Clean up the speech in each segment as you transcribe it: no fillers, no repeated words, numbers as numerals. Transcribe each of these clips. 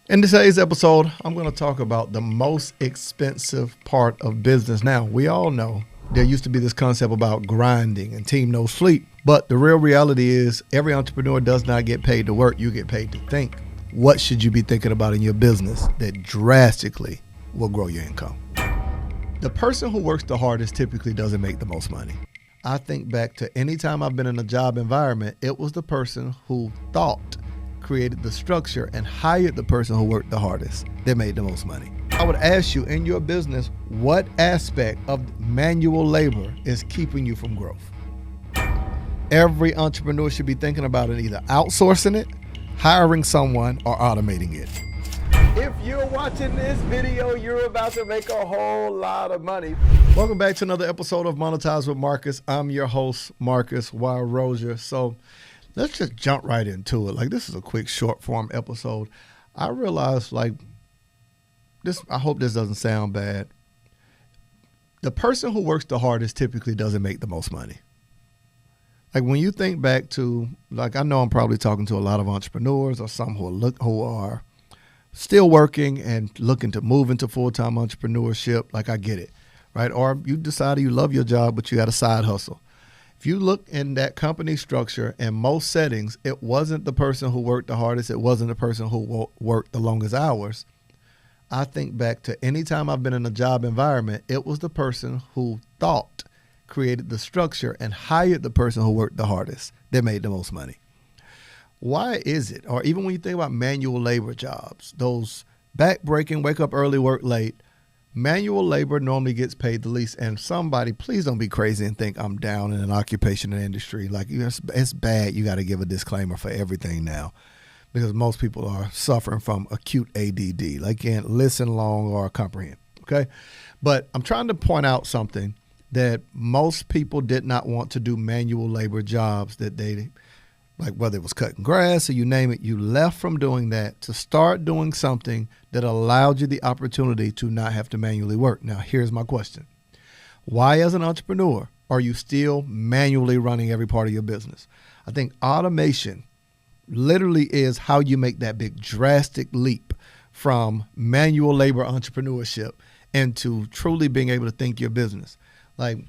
In today's episode, I'm going to talk about the most expensive part of business. Now, we all know there used to be this concept about grinding and team no sleep, but the real reality is every entrepreneur does not get paid to work. You get paid to think. What should you be thinking about in your business that drastically will grow your income? The person who works the hardest typically doesn't make the most money. I think back to any time I've been in a job environment, it was the person who thought, created the structure, and hired the person who worked the hardest that made the most money. I would ask you in your business, what aspect of manual labor is keeping you from growth? Every entrepreneur should be thinking about it, either outsourcing it, hiring someone, or automating it. If you're watching this video, you're about to make a whole lot of money. Welcome back to another episode of Monetize with Marcus. I'm your host, Marcus Y. Rozier. So let's just jump right into it. This is a quick short form episode. I realized this, I hope this doesn't sound bad. The person who works the hardest typically doesn't make the most money. When you think back to, I know I'm probably talking to a lot of entrepreneurs or some who are still working and looking to move into full-time entrepreneurship. I get it, right? Or you decided you love your job, but you got a side hustle. If you look in that company structure, in most settings, it wasn't the person who worked the hardest. It wasn't the person who worked the longest hours. I think back to any time I've been in a job environment, it was the person who thought, created the structure, and hired the person who worked the hardest that made the most money. Why is it? Or even when you think about manual labor jobs, those back-breaking, wake up early, work late, manual labor normally gets paid the least. And somebody, please don't be crazy and think I'm down in an occupation and industry. It's bad. You got to give a disclaimer for everything now, because most people are suffering from acute ADD. Can't listen long or comprehend. Okay. But I'm trying to point out something that most people did not want to do manual labor jobs that they, whether it was cutting grass or you name it, you left from doing that to start doing something that allowed you the opportunity to not have to manually work. Now, here's my question. Why, as an entrepreneur, are you still manually running every part of your business? I think automation literally is how you make that big drastic leap from manual labor entrepreneurship into truly being able to think your business. I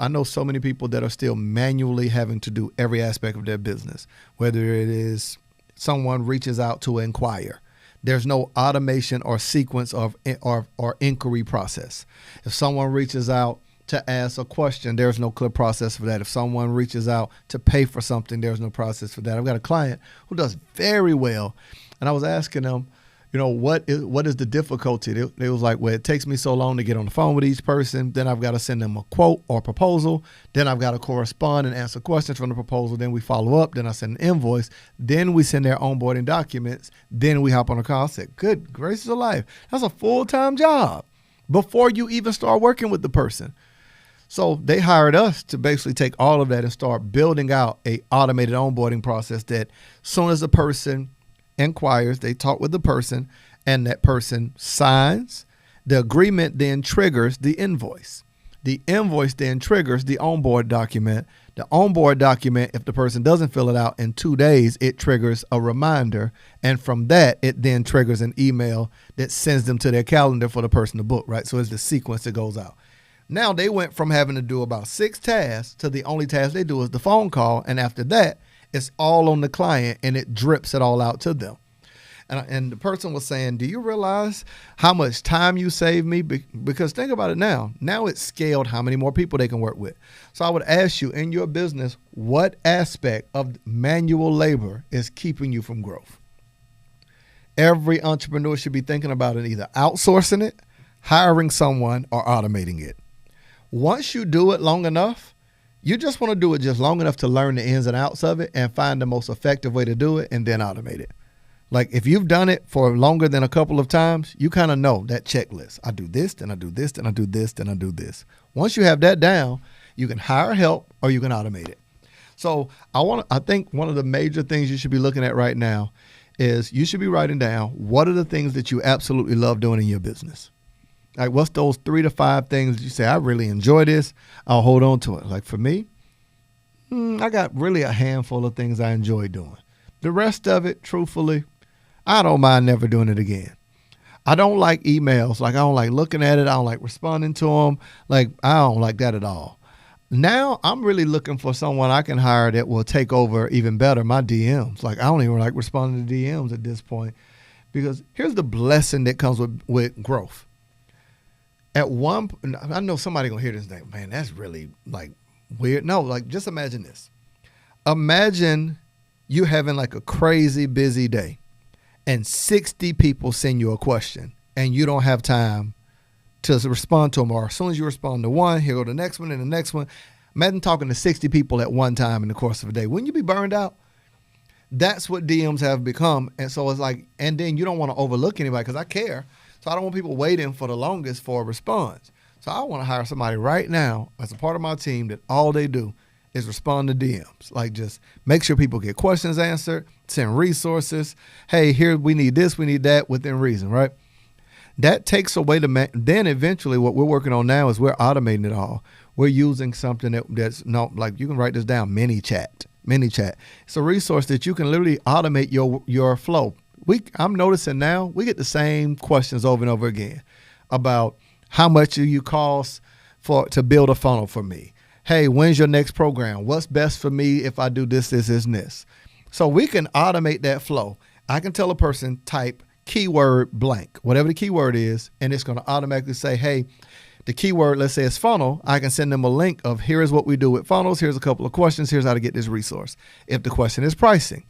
know so many people that are still manually having to do every aspect of their business, whether it is someone reaches out to inquire. There's no automation or sequence of or inquiry process. If someone reaches out to ask a question, there's no clear process for that. If someone reaches out to pay for something, there's no process for that. I've got a client who does very well, and I was asking them, what is the difficulty? They was like, well, it takes me so long to get on the phone with each person. Then I've got to send them a quote or proposal. Then I've got to correspond and answer questions from the proposal. Then we follow up. Then I send an invoice. Then we send their onboarding documents. Then we hop on a call. I said, good gracious of life. That's a full-time job before you even start working with the person. So they hired us to basically take all of that and start building out a automated onboarding process that as soon as the person inquires, they talk with the person, and that person signs. The agreement then triggers the invoice. The invoice then triggers the onboard document. The onboard document, if the person doesn't fill it out in 2 days, it triggers a reminder. And from that, it then triggers an email that sends them to their calendar for the person to book, right? So it's the sequence that goes out. Now they went from having to do about 6 tasks to the only task they do is the phone call. And after that, it's all on the client, and it drips it all out to them. And the person was saying, do you realize how much time you saved me? Because think about it now. Now it's scaled how many more people they can work with. So I would ask you, in your business, what aspect of manual labor is keeping you from growth? Every entrepreneur should be thinking about it, either outsourcing it, hiring someone, or automating it. Once you do it long enough, you just want to do it just long enough to learn the ins and outs of it and find the most effective way to do it and then automate it. If you've done it for longer than a couple of times, you kind of know that checklist. I do this, then I do this, then I do this, then I do this. Once you have that down, you can hire help or you can automate it. So I think one of the major things you should be looking at right now is you should be writing down what are the things that you absolutely love doing in your business. What's those 3 to 5 things that you say, I really enjoy this, I'll hold on to it. For me, I got really a handful of things I enjoy doing. The rest of it, truthfully, I don't mind never doing it again. I don't like emails. Like, I don't like looking at it. I don't like responding to them. Like, I don't like that at all. Now I'm really looking for someone I can hire that will take over even better my DMs. Like, I don't even like responding to DMs at this point, because here's the blessing that comes with growth. I know somebody gonna hear this and think, man, that's really like weird. No, like, just imagine this. Imagine you having like a crazy busy day and 60 people send you a question and you don't have time to respond to them, or as soon as you respond to one, here go the next one and the next one. Imagine talking to 60 people at one time in the course of a day. Wouldn't you be burned out? That's what DMs have become. And so it's like, and then you don't want to overlook anybody, because I care. So I don't want people waiting for the longest for a response. So I want to hire somebody right now as a part of my team that all they do is respond to DMs. Like, just make sure people get questions answered, send resources. Hey, here, we need this, we need that, within reason, right? That takes away then eventually what we're working on now is we're automating it all. We're using something that's not, like, you can write this down, ManyChat. It's a resource that you can literally automate your flow. I'm noticing now we get the same questions over and over again about how much do you cost to build a funnel for me? Hey, when's your next program? What's best for me if I do this, and this? So we can automate that flow. I can tell a person, type keyword blank, whatever the keyword is, and it's going to automatically say, hey, the keyword, let's say it's funnel. I can send them a link of, here is what we do with funnels. Here's a couple of questions. Here's how to get this resource. If the question is pricing,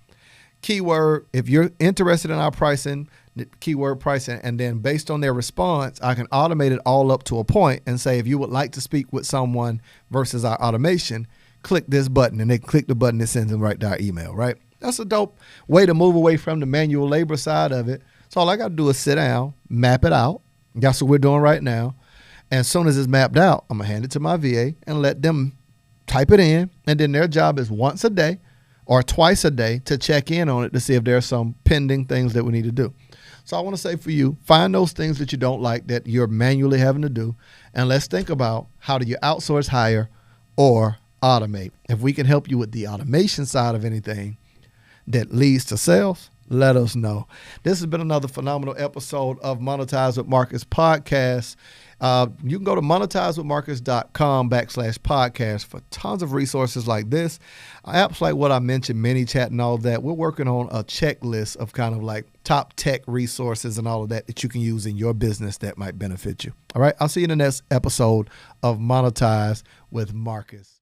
keyword, if you're interested in our pricing, keyword pricing, and then based on their response, I can automate it all up to a point and say, if you would like to speak with someone versus our automation, click this button, and they click the button that sends them right to our email, right? That's a dope way to move away from the manual labor side of it. So all I got to do is sit down, map it out. That's what we're doing right now. And as soon as it's mapped out, I'm going to hand it to my VA and let them type it in. And then their job is once a day or twice a day to check in on it to see if there's some pending things that we need to do. So I want to say for you, find those things that you don't like that you're manually having to do. And let's think about, how do you outsource, hire, or automate? If we can help you with the automation side of anything that leads to sales, let us know. This has been another phenomenal episode of Monetize with Marcus podcast. You can go to monetizewithmarcus.com/podcast for tons of resources like this. Apps like what I mentioned, ManyChat and all of that. We're working on a checklist of kind of like top tech resources and all of that you can use in your business that might benefit you. All right. I'll see you in the next episode of Monetize with Marcus.